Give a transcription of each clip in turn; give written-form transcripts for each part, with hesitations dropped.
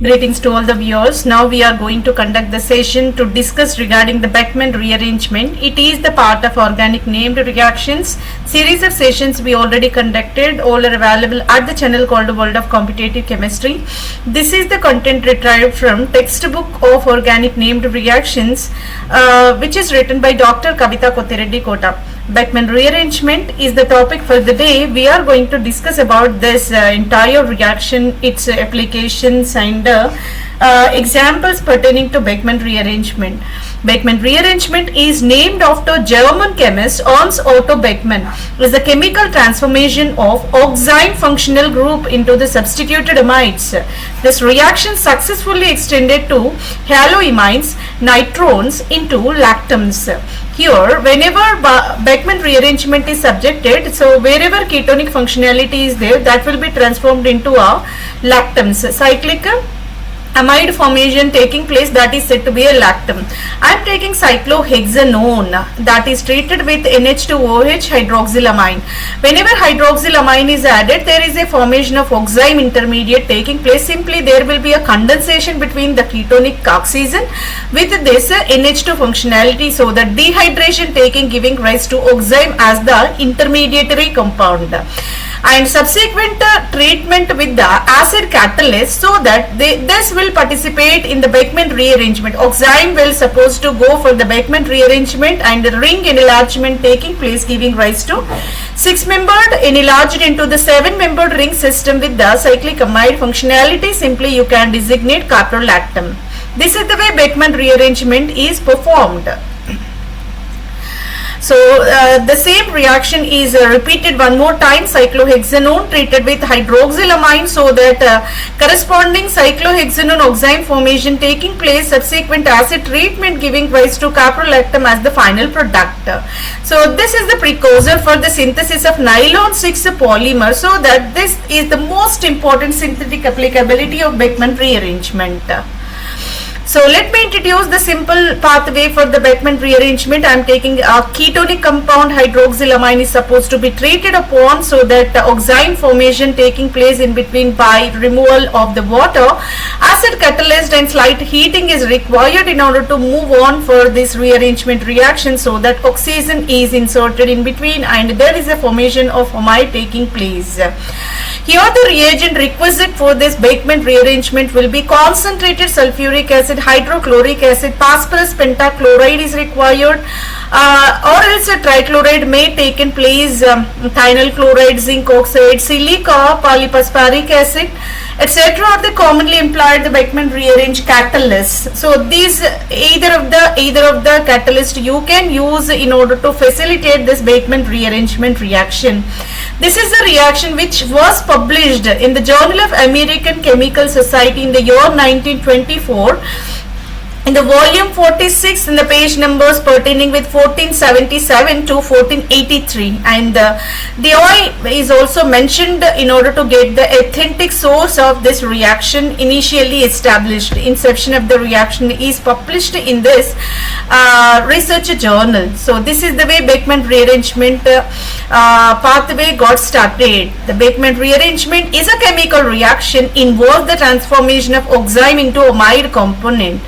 Greetings to all the viewers. Now we are going to conduct the session to discuss regarding the Beckmann rearrangement. It is the part of organic named reactions. Series of sessions we already conducted. All are available at the channel called World of Competitive Chemistry. This is the content retrieved from textbook of organic named reactions, which is written by Dr. Kavita Kothireddy Kota. Beckmann rearrangement is the topic for the day. We are going to discuss about this entire reaction, its applications and examples pertaining to Beckmann rearrangement. Beckmann rearrangement is named after German chemist Hans Otto Beckmann. It is a chemical transformation of oxime functional group into the substituted amides. This reaction successfully extended to haloimines, nitrones into lactams. Here, whenever Beckmann rearrangement is subjected, so wherever ketonic functionality is there, that will be transformed into a lactams. Cyclic amide formation taking place, that is said to be a lactam. I am taking cyclohexanone, that is treated with NH2OH hydroxylamine. Whenever hydroxylamine is added, there is a formation of oxime intermediate taking place. Simply there will be a condensation between the ketonic oxygen with this NH2 functionality, so the dehydration giving rise to oxime as the intermediary compound. And subsequent treatment with the acid catalyst, so that this will participate in the Beckmann rearrangement. Oxime will supposed to go for the Beckmann rearrangement and the ring enlargement taking place, giving rise to 6-membered enlarged into the 7-membered ring system with the cyclic amide functionality. Simply you can designate caprolactam. This is the way Beckmann rearrangement is performed. So the same reaction is repeated one more time. Cyclohexanone treated with hydroxylamine, so that corresponding cyclohexanone oxime formation taking place, subsequent acid treatment giving rise to caprolactam as the final product. So this is the precursor for the synthesis of nylon 6 polymer, so that this is the most important synthetic applicability of Beckmann rearrangement. So let me introduce the simple pathway for the Beckmann rearrangement. I am taking a ketonic compound, hydroxylamine is supposed to be treated upon, so that the oxime formation taking place in between by removal of the water. Acid catalyst and slight heating is required in order to move on for this rearrangement reaction, so that oxygen is inserted in between and there is a formation of amide taking place. Here the reagent requisite for this Beckmann rearrangement will be concentrated sulfuric acid, hydrochloric acid, phosphorus pentachloride is required, or else a trichloride may take in place, thionyl chloride, zinc oxide, silica, polyphosphoric acid, etc. are the commonly employed the Beckmann rearrange catalysts. So these either of the catalyst you can use in order to facilitate this Beckmann rearrangement reaction. This is the reaction which was published in the Journal of American Chemical Society in the year 1924. In the volume 46, in the page numbers pertaining with 1477 to 1483, and the oil is also mentioned in order to get the authentic source of this reaction initially established. Inception of the reaction is published in this research journal. So this is the way Beckmann rearrangement pathway got started. The Beckmann rearrangement is a chemical reaction, involves the transformation of oxime into amide component.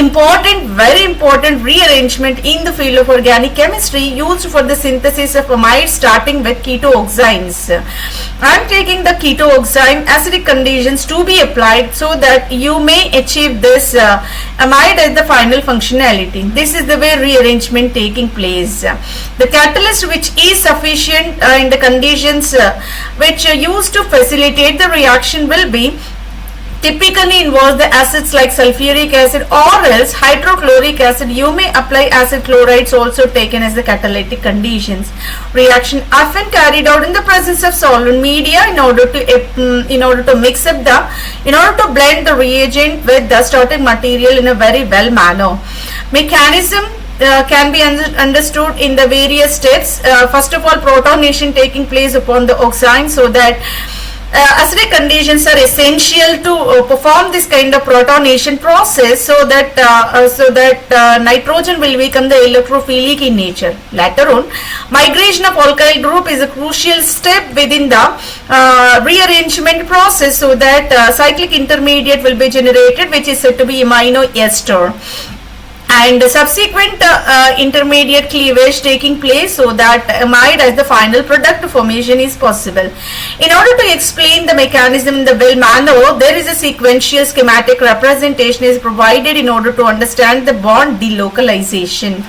Very important rearrangement in the field of organic chemistry, used for the synthesis of amide starting with ketoxymes. I am taking the ketoxime acidic conditions to be applied, so that you may achieve this amide as the final functionality. This is the way rearrangement taking place. The catalyst which is sufficient in the conditions which are used to facilitate the reaction will be typically involves the acids like sulfuric acid or else hydrochloric acid. You may apply acid chlorides also taken as the catalytic conditions. Reaction often carried out in the presence of solvent media in order to mix up in order to blend the reagent with the starting material in a very well manner. Mechanism can be understood in the various steps. First of all, protonation taking place upon the oxime, so that acidic conditions are essential to perform this kind of protonation process, so that nitrogen will become the electrophilic in nature. Later on, migration of alkyl group is a crucial step within the rearrangement process, so that cyclic intermediate will be generated, which is said to be amino ester, and subsequent intermediate cleavage taking place, so that amide as the final product formation is possible. In order to explain the mechanism in the well manner, there is a sequential schematic representation is provided in order to understand the bond delocalization.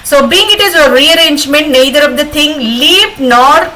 So being it is a rearrangement, neither of the thing leaped nor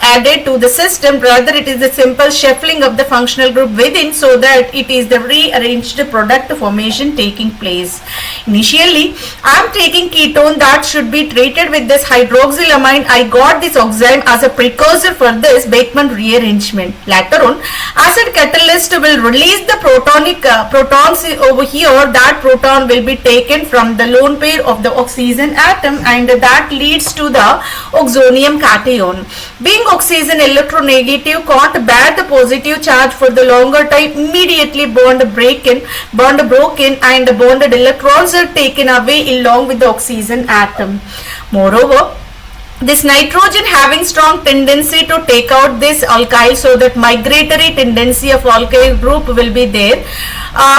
added to the system, rather it is the simple shuffling of the functional group within, so that it is the rearranged product formation taking place. Initially, I am taking ketone that should be treated with this hydroxylamine. I got this oxime as a precursor for this Beckmann rearrangement. Later on, acid catalyst will release the protons over here. That proton will be taken from the lone pair of the oxygen atom, and that leads to the oxonium cation. Being oxygen electronegative, can't bear the positive charge for the longer time, immediately bond broken, and the bonded electrons are taken away along with the oxygen atom. Moreover, this nitrogen having strong tendency to take out this alkyl, so that migratory tendency of alkyl group will be there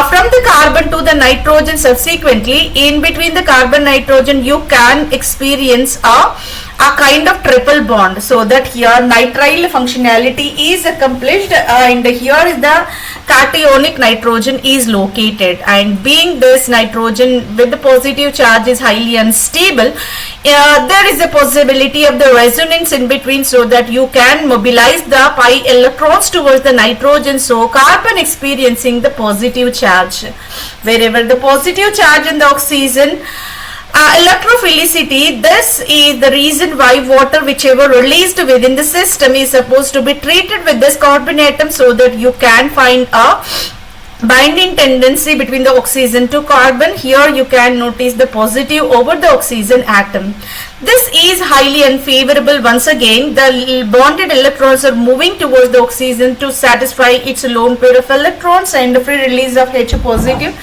from the carbon to the nitrogen. Subsequently, in between the carbon nitrogen, you can experience a kind of triple bond, so that here nitrile functionality is accomplished, and here is the cationic nitrogen is located, and being this nitrogen with the positive charge is highly unstable, there is a possibility of the resonance in between, so that you can mobilize the pi electrons towards the nitrogen, so carbon experiencing the positive charge. Wherever the positive charge in the oxygen electrophilicity, this is the reason why water whichever released within the system is supposed to be treated with this carbon atom, so that you can find a binding tendency between the oxygen to carbon. Here you can notice the positive over the oxygen atom. This is highly unfavorable. Once again, the bonded electrons are moving towards the oxygen to satisfy its lone pair of electrons, and the free release of H positive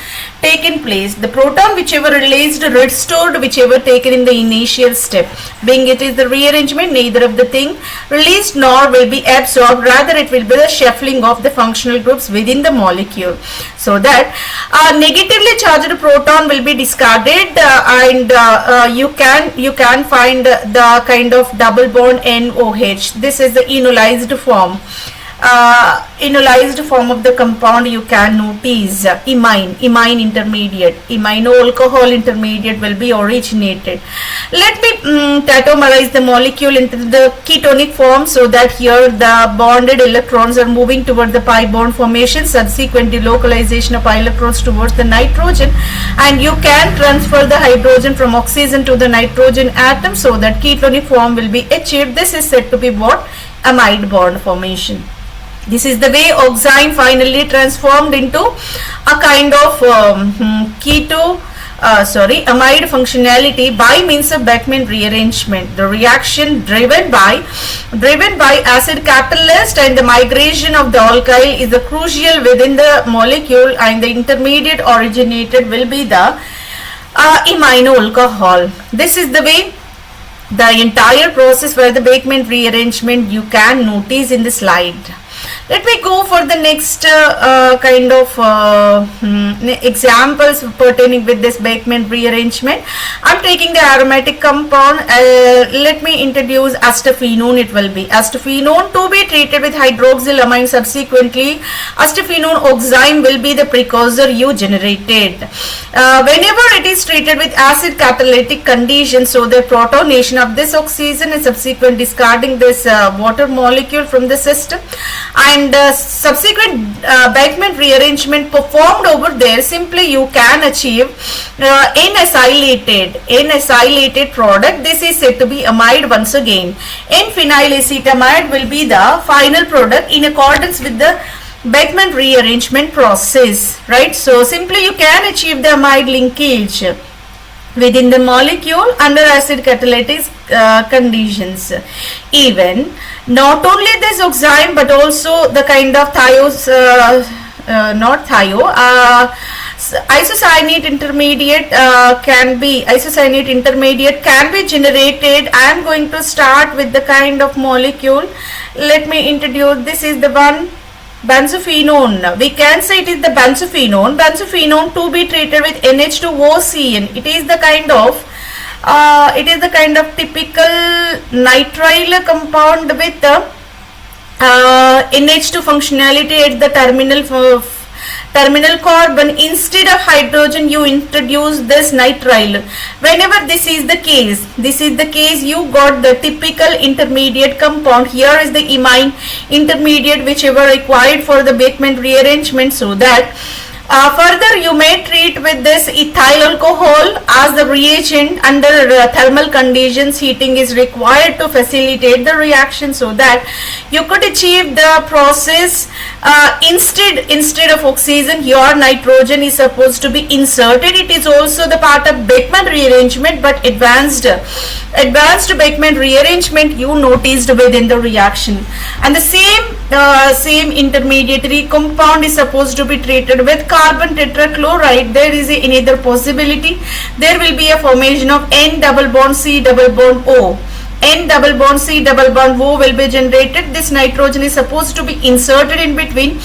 taken place. The proton whichever released restored whichever taken in the initial step. Being it is the rearrangement, neither of the thing released nor will be absorbed, rather it will be the shuffling of the functional groups within the molecule, so that negatively charged proton will be discarded, and you can find the kind of double bond NOH. This is the enolized form. Enolized form of the compound you can notice imine intermediate, imino alcohol intermediate will be originated. Let me tautomerize the molecule into the ketonic form, so that here the bonded electrons are moving toward the pi bond formation, subsequent delocalization of pi electrons towards the nitrogen, and you can transfer the hydrogen from oxygen to the nitrogen atom, so that ketonic form will be achieved. This is said to be what? Amide bond formation. This is the way oxime finally transformed into a kind of amide functionality by means of Beckmann rearrangement. The reaction driven by acid catalyst and the migration of the alkyl is the crucial within the molecule, and the intermediate originated will be the imino alcohol. This is the way the entire process for the Beckmann rearrangement you can notice in the slide. Let me go for the next kind of examples pertaining with this Beckmann rearrangement. I'm taking the aromatic compound. Let me introduce acetophenone. It will be acetophenone to be treated with hydroxylamine. Subsequently, acetophenone oxime will be the precursor you generated. Whenever it is treated with acid catalytic conditions, so the protonation of this oxygen and subsequent discarding this water molecule from the system, and subsequent Beckmann rearrangement performed over there, simply you can achieve N-acylated product. This is said to be amide once again. N-phenylacetamide will be the final product in accordance with the Beckmann rearrangement process, right? So simply you can achieve the amide linkage. within the molecule under acid catalytic conditions. Even not only this oxime but also the kind of isocyanate intermediate can be generated. I am going to start with the kind of molecule. Let me introduce. This is the one, benzophenone. We can say it is the benzophenone to be treated with NH2OCN. It is the kind of typical nitrile compound with NH2 functionality at the terminal carbon. Instead of hydrogen, you introduce this nitrile. Whenever this is the case, you got the typical intermediate compound. Here is the imine intermediate whichever required for the Beckmann rearrangement, so that further you may treat with this ethyl alcohol as the reagent under thermal conditions. Heating is required to facilitate the reaction, so that you could achieve the process. Instead of oxygen, your nitrogen is supposed to be inserted. It is also the part of Beckmann rearrangement, but advanced Beckmann rearrangement you noticed within the reaction. And the same intermediary compound is supposed to be treated with carbon tetrachloride. There is another possibility. There will be a formation of N double bond C double bond O. N double bond C double bond O will be generated. This nitrogen is supposed to be inserted in between.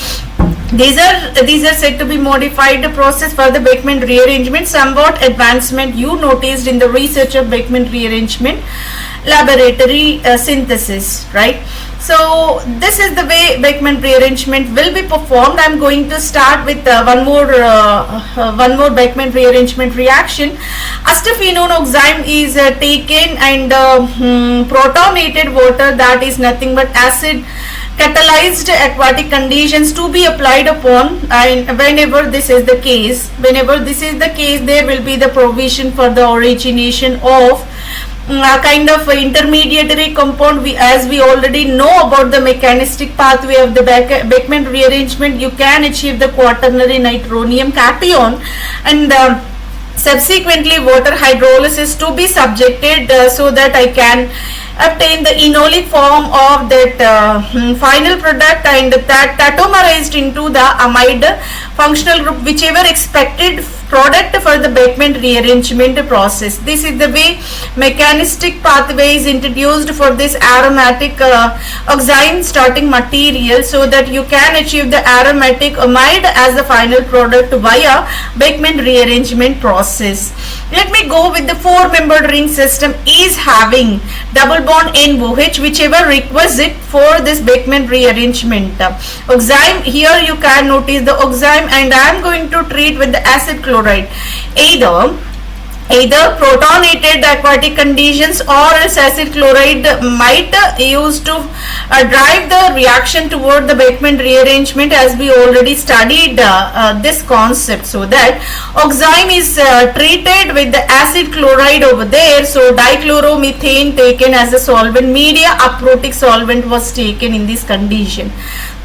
These are said to be modified process for the Beckmann rearrangement. Somewhat advancement you noticed in the research of Beckmann rearrangement laboratory synthesis, right? So this is the way Beckmann rearrangement will be performed. I am going to start with one more Beckmann rearrangement reaction. Acetophenone oxime is taken and protonated water, that is nothing but acid catalyzed aquatic conditions to be applied upon. And whenever this is the case, there will be the provision for the origination of a kind of intermediary compound. As we already know about the mechanistic pathway of the Beckmann rearrangement, you can achieve the quaternary nitronium cation, and subsequently water hydrolysis to be subjected so that I can obtain the enolic form of that final product, and that tautomerized into the amide functional group, whichever expected product for the Beckmann rearrangement process. This is the way mechanistic pathway is introduced for this aromatic oxime starting material, so that you can achieve the aromatic amide as the final product via Beckmann rearrangement process. Let me go with the 4-membered ring system is having double bond NOH, whichever requisite for this Beckmann rearrangement. Oxime, here you can notice the oxime, and I am going to treat with the acid chloride. Either protonated aquatic conditions or else acid chloride might use to drive the reaction toward the Beckmann rearrangement, as we already studied this concept. So that oxime is treated with the acid chloride over there. So dichloromethane taken as a solvent media, aprotic solvent was taken in this condition.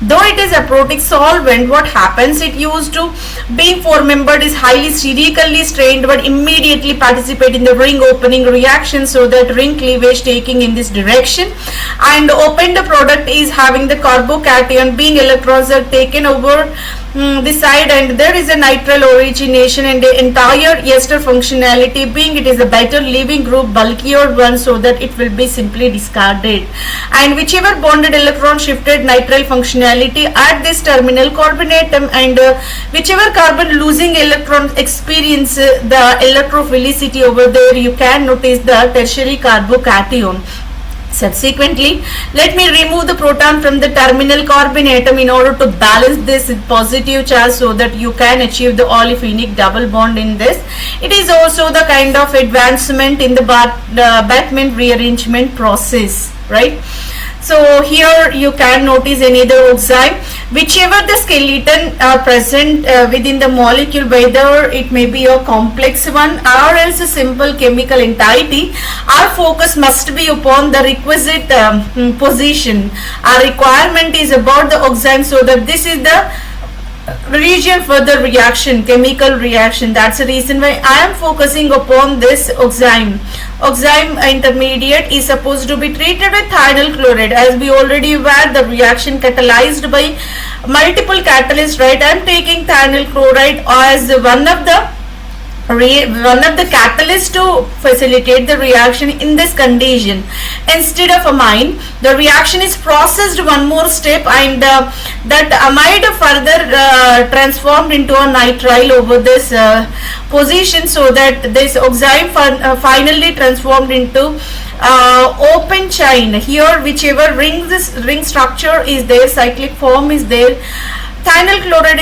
Though it is a aprotic solvent, what happens, it used to being 4-membered is highly sterically strained but immediately participate in the ring opening reaction, so that ring cleavage taking in this direction, and opened product is having the carbocation being electrons are taken over this side, and there is a nitrile origination and the entire ester functionality being it is a better leaving group, bulkier one, so that it will be simply discarded, and whichever bonded electron shifted nitrile functionality at this terminal carbon atom, and whichever carbon losing electron experience the electrophilicity over there, you can notice the tertiary carbocation. Subsequently, let me remove the proton from the terminal carbon atom in order to balance this positive charge, so that you can achieve the olefinic double bond in this. It is also the kind of advancement in the Beckmann rearrangement process, right? So here you can notice another oxime, whichever the skeleton are present within the molecule, whether it may be a complex one or else a simple chemical entity, our focus must be upon the requisite position. Our requirement is about the oxime, so that this is the region for the reaction, chemical reaction. That's the reason why I am focusing upon this oxime. Oxime intermediate is supposed to be treated with thionyl chloride. As we already were, the reaction catalyzed by multiple catalysts, right? I am taking thionyl chloride as one of the catalysts to facilitate the reaction in this condition. Instead of amine, the reaction is processed one more step, and that amide further transformed into a nitrile over this position, so that this oxime finally transformed into open chain. Here, whichever ring structure is there, cyclic form is there, thionyl chloride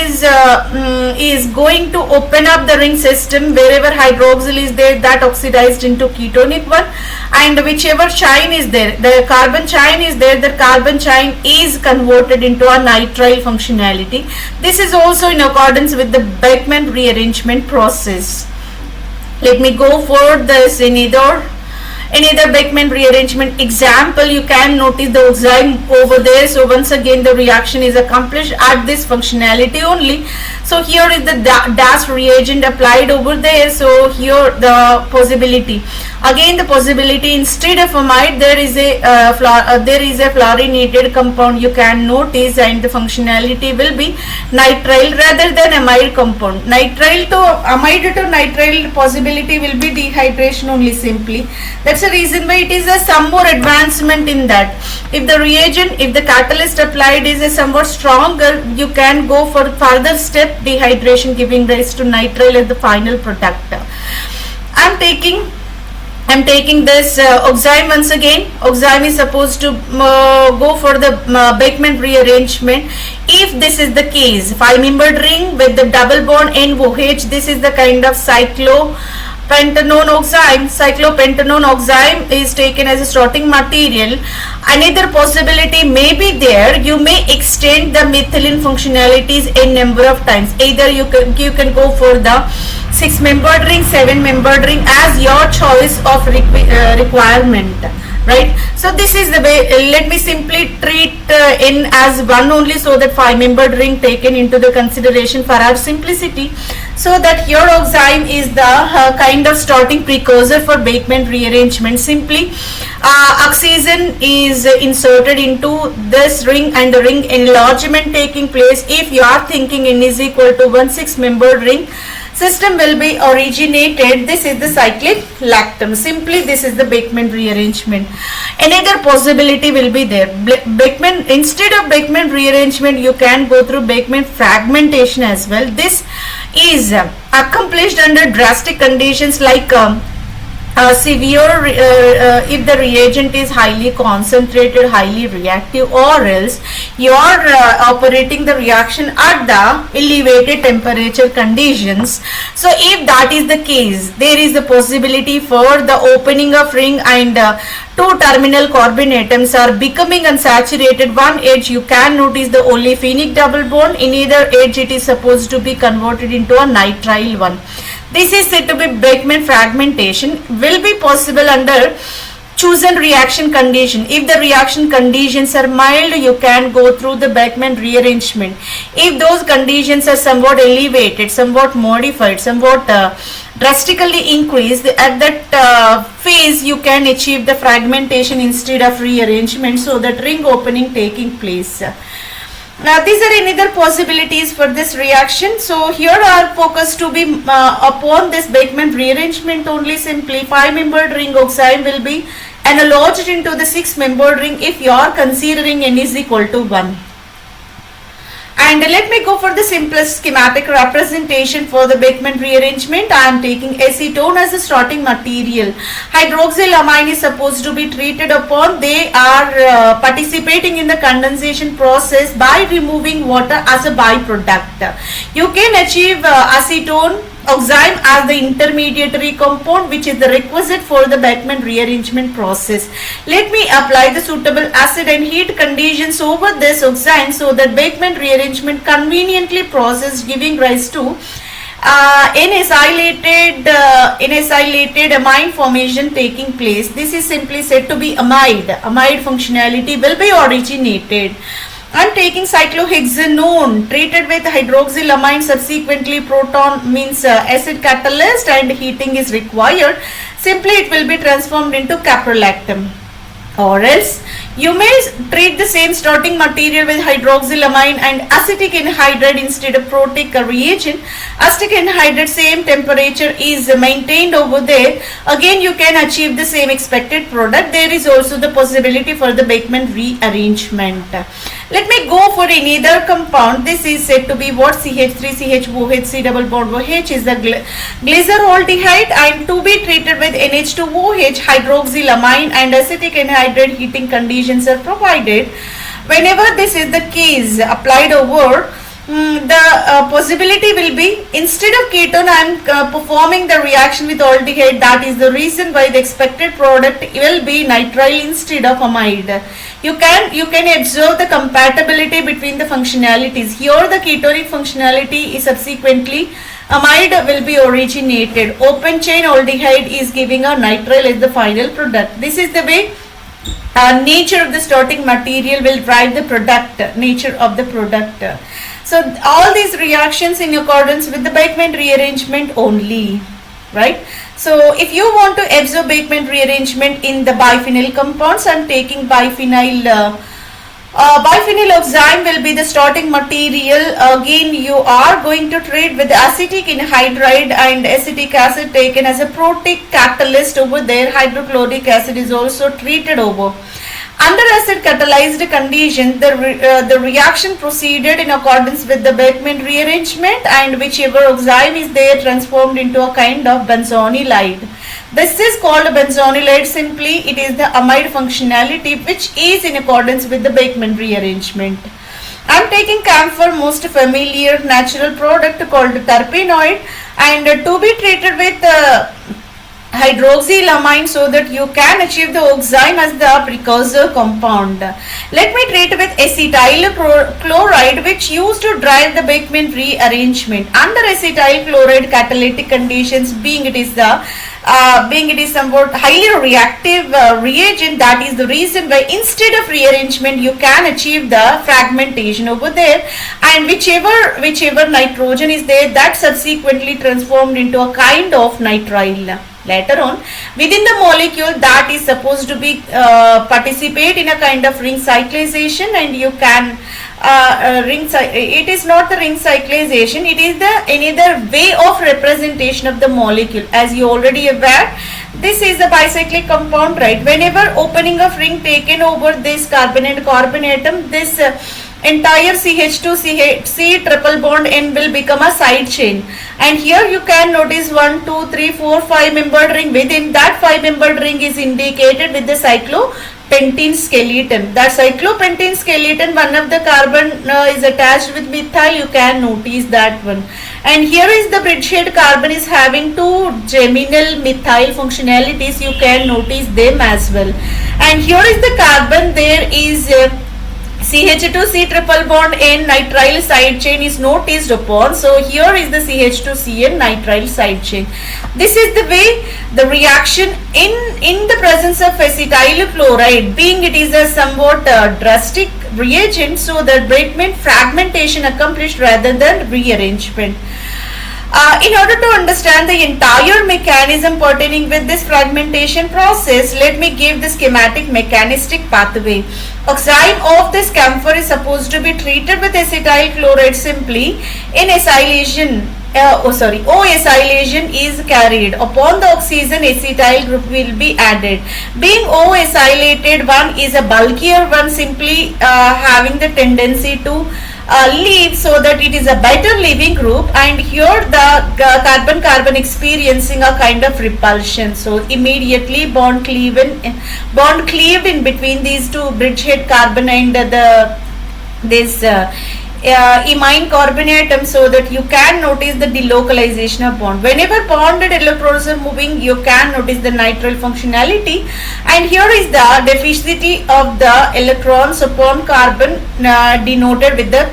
is going to open up the ring system. Wherever hydroxyl is there, that oxidized into ketonic one, and whichever chain is there, the carbon chain is there, the carbon chain is converted into a nitrile functionality. This is also in accordance with the Beckmann rearrangement process. Let me go for this in another Beckmann rearrangement example. You can notice the oxime over there. So once again the reaction is accomplished at this functionality only. So here is the DAS reagent applied over there. So here the possibility, again the possibility, instead of amide there is a fluorinated compound you can notice, and the functionality will be nitrile rather than amide compound. Nitrile to amide to nitrile possibility will be dehydration only simply. That's the reason why it is a some more advancement in that. If the reagent, if the catalyst applied is a somewhat stronger, you can go for further step dehydration, giving rise to nitrile as the final product. I'm taking this oxime once again. Oxime is supposed to go for the Beckmann rearrangement. If this is the case, 5-membered ring with the double bond NOH, this is the kind of cyclopentanone oxime. Cyclopentanone oxime is taken as a starting material. Another possibility may be there. You may extend the methylene functionalities a number of times. Either you can go for the 6-membered ring, 7-membered ring, as your choice of requirement, right? So this is the way. Let me simply treat in as one only, so that 5-membered ring taken into the consideration for our simplicity, so that your oxime is the kind of starting precursor for Beckmann rearrangement. Simply oxygen is inserted into this ring and the ring enlargement taking place. If you are thinking n is equal to 1 6-membered ring, system will be originated. This is the cyclic lactam. Simply this is the Beckmann rearrangement. Another possibility will be there. Beckmann, instead of Beckmann rearrangement, you can go through Beckmann fragmentation as well. This is accomplished under drastic conditions like severe if the reagent is highly concentrated, highly reactive, or else you are operating the reaction at the elevated temperature conditions. So if that is the case, there is a possibility for the opening of ring, and two terminal carbon atoms are becoming unsaturated. One edge you can notice the olefinic double bond, in either edge it is supposed to be converted into a nitrile one. This is said to be Beckmann fragmentation. Will be possible under chosen reaction condition. If the reaction conditions are mild, you can go through the Beckmann rearrangement. If those conditions are somewhat elevated, somewhat modified, somewhat drastically increased, at that phase you can achieve the fragmentation instead of rearrangement, so that ring opening taking place. Now these are another possibilities for this reaction. So here our focus to be upon this Beckmann rearrangement only. Simply 5-membered ring oxime will be analoged into the 6-membered ring if you are considering n is equal to 1. And let me go for the simplest schematic representation for the Beckmann rearrangement. I am taking acetone as a starting material. Hydroxylamine is supposed to be treated upon. They are participating in the condensation process by removing water as a byproduct. You can achieve acetone oxime as the intermediary compound, which is the requisite for the Beckmann rearrangement process. Let me apply the suitable acid and heat conditions over this oxime, so that Beckmann rearrangement conveniently processed, giving rise to N-acylated amine formation taking place. This is simply said to be amide. Amide functionality will be originated. I'm taking cyclohexanone treated with hydroxylamine, subsequently proton means acid catalyst, and heating is required. Simply it will be transformed into caprolactam. Or else you may treat the same starting material with hydroxylamine and acetic anhydride instead of protic reagent. Acetic anhydride, same temperature is maintained over there. Again you can achieve the same expected product. There is also the possibility for the Beckmann rearrangement. Let me go for another compound. This is said to be what? CH3CHOH, C double bond OH is the glyceraldehyde, and to be treated with NH2OH, hydroxylamine and acetic anhydride heating conditions are provided. Whenever this is the case applied over, the possibility will be, instead of ketone I am performing the reaction with aldehyde. That is the reason why the expected product will be nitrile instead of amide. You can observe the compatibility between the functionalities. Here the ketonic functionality is subsequently amide will be originated. Open chain aldehyde is giving a nitrile as the final product. This is the way nature of the starting material will drive the product, nature of the product. So all these reactions in accordance with the Beckmann rearrangement only, right? So if you want to observe Beckmann rearrangement in the biphenyl compounds, I am taking biphenyl. Biphenyl oxime will be the starting material. Again you are going to treat with acetic anhydride and acetic acid taken as a protic catalyst over there. Hydrochloric acid is also treated over. Under acid catalyzed condition, the reaction proceeded in accordance with the Beckmann rearrangement, and whichever oxime is there transformed into a kind of benzonylide. This is called benzonylide. Simply it is the amide functionality which is in accordance with the Beckmann rearrangement. I am taking camphor, most familiar natural product called terpenoid, and to be treated with hydroxylamine so that you can achieve the oxime as the precursor compound. Let me treat with acetyl chloride, which used to drive the Beckmann rearrangement. Under acetyl chloride catalytic conditions, being it is somewhat highly reactive reagent, that is the reason why instead of rearrangement you can achieve the fragmentation over there, and whichever nitrogen is there, that subsequently transformed into a kind of nitrile. Later on, within the molecule that is supposed to be participate in a kind of ring cyclization, and you can it is not the ring cyclization, it is the another way of representation of the molecule. As you already aware, this is the bicyclic compound, right? Whenever opening of ring taken over this carbon and carbon atom, this entire CH2C triple bond N will become a side chain, and here you can notice 1, 2, 3, 4, 5 membered ring. Within that 5 membered ring is indicated with the cyclopentene skeleton. That cyclopentene skeleton, one of the carbon is attached with methyl, you can notice that one. And here is the bridgehead carbon is having two geminal methyl functionalities, you can notice them as well. And here is the carbon, there is CH2C triple bond N nitrile side chain is noticed upon. So here is the CH2CN nitrile side chain. This is the way the reaction in the presence of acetyl chloride, being it is a somewhat drastic reagent, so that Beckmann fragmentation accomplished rather than rearrangement. In order to understand the entire mechanism pertaining with this fragmentation process, let me give the schematic mechanistic pathway. Oxime of this camphor is supposed to be treated with acetyl chloride. Simply in acylation, O-acylation is carried. Upon the oxygen, acetyl group will be added. Being O-acylated one is a bulkier one, simply having the tendency to leave, so that it is a better leaving group, and here the carbon-carbon experiencing a kind of repulsion. So immediately bond cleaved in between these two bridgehead carbon and this imine carbon atom, so that you can notice the delocalization of bond. Whenever bonded electrons are moving, you can notice the nitrile functionality, and here is the deficiency of the electrons upon carbon denoted with the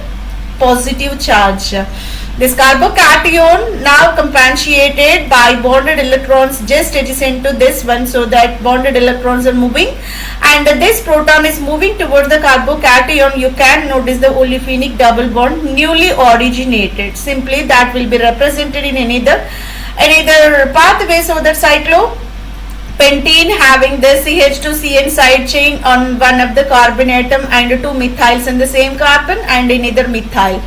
positive charge. This carbocation now compatiated by bonded electrons just adjacent to this one, so that bonded electrons are moving and this proton is moving towards the carbocation. You can notice the olefinic double bond newly originated. Simply that will be represented in another pathway, so that cyclopentene having the CH2CN side chain on one of the carbon atom and two methyls in the same carbon and another methyl.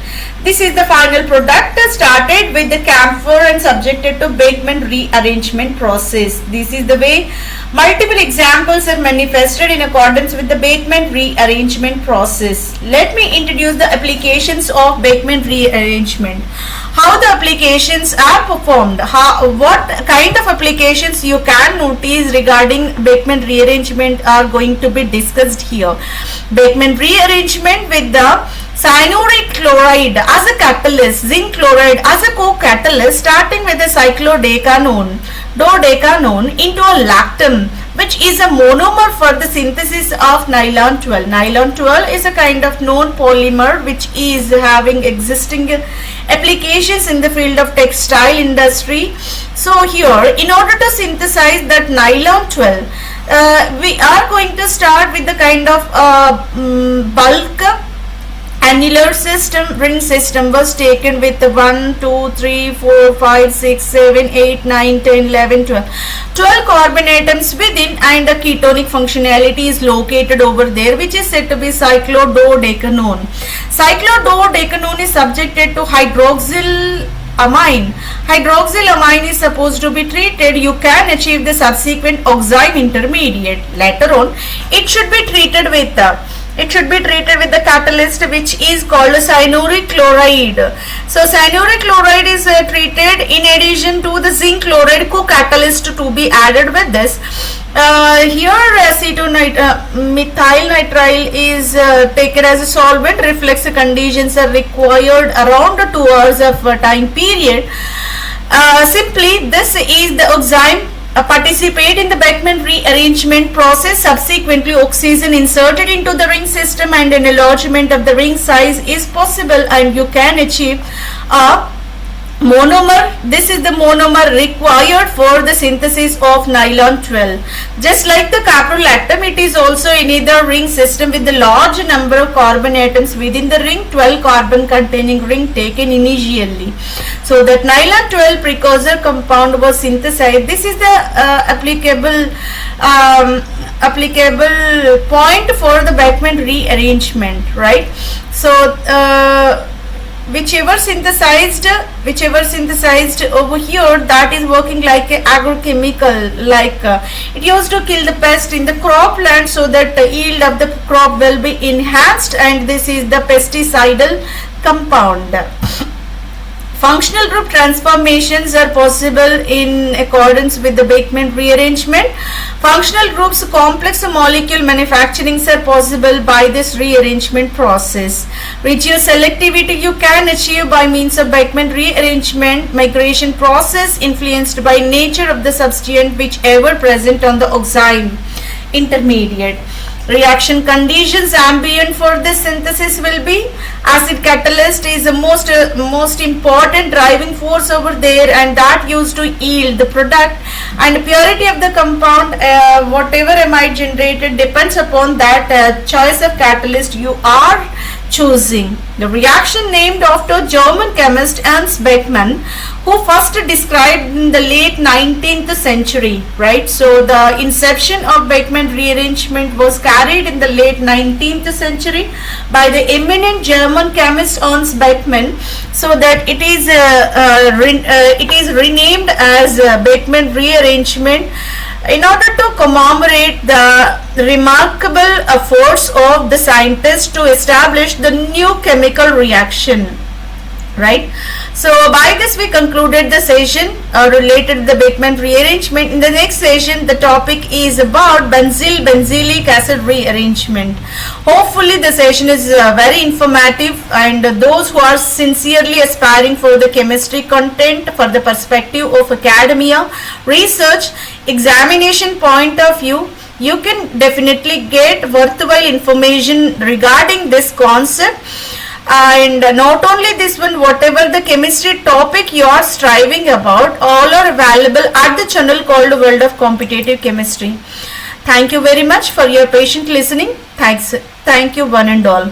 This is the final product started with the camphor and subjected to Beckmann rearrangement process. This is the way multiple examples are manifested in accordance with the Beckmann rearrangement process. Let me introduce the applications of Beckmann rearrangement. How the applications are performed, what kind of applications you can notice regarding Beckmann rearrangement are going to be discussed here. Beckmann rearrangement with the cyanuric chloride as a catalyst, zinc chloride as a co-catalyst, starting with a cyclodecanone, dodecanone into a lactam, which is a monomer for the synthesis of nylon 12. Nylon 12 is a kind of known polymer which is having existing applications in the field of textile industry. So here, in order to synthesize that nylon 12, we are going to start with the kind of bulk annular system, ring system was taken with 1, 2, 3, 4, 5, 6, 7, 8, 9, 10, 11, 12. 12 carbon atoms within and the ketonic functionality is located over there, which is said to be cyclododecanone. Cyclododecanone is subjected to hydroxylamine. Hydroxylamine is supposed to be treated. You can achieve the subsequent oxime intermediate. Later on, it should be treated with the catalyst which is called cyanuric chloride. So cyanuric chloride is treated in addition to the zinc chloride co-catalyst to be added with this. Here methyl nitrile is taken as a solvent. Reflex conditions are required around 2 hours of time period. Simply this is the oxime participate in the Beckmann rearrangement process. Subsequently, oxygen inserted into the ring system and an enlargement of the ring size is possible, and you can achieve a monomer. This is the monomer required for the synthesis of nylon 12. Just like the caprolactam, it is also another ring system with a large number of carbon atoms within the ring, 12 carbon containing ring taken initially. So that nylon 12 precursor compound was synthesized. This is the applicable point for the Beckmann rearrangement, right? So whichever synthesized over here, that is working like a agrochemical, like it used to kill the pest in the cropland so that the yield of the crop will be enhanced, and this is the pesticidal compound. Functional group transformations are possible in accordance with the Beckmann rearrangement. Functional groups complex molecule manufacturings are possible by this rearrangement process. Reduced selectivity you can achieve by means of Beckmann rearrangement migration process influenced by nature of the substituent whichever present on the oxime intermediate. Reaction conditions ambient for this synthesis will be acid catalyst is the most important driving force over there, and that used to yield the product, and purity of the compound, whatever amide generated depends upon that choice of catalyst you are choosing. The reaction named after German chemist Ernst Beckmann, who first described in the late 19th century, right? So the inception of Beckmann rearrangement was carried in the late 19th century by the eminent German chemist Ernst Beckmann, so that it is renamed as Beckmann rearrangement in order to commemorate the remarkable efforts of the scientists to establish the new chemical reaction, right? So by this we concluded the session related to the Beckmann rearrangement. In the next session, the topic is about benzylic acid rearrangement. Hopefully the session is very informative, and those who are sincerely aspiring for the chemistry content for the perspective of academia, research, examination point of view, you can definitely get worthwhile information regarding this concept. And not only this one, whatever the chemistry topic you are striving about, all are available at the channel called World of Competitive Chemistry. Thank you very much for your patient listening. Thank you one and all.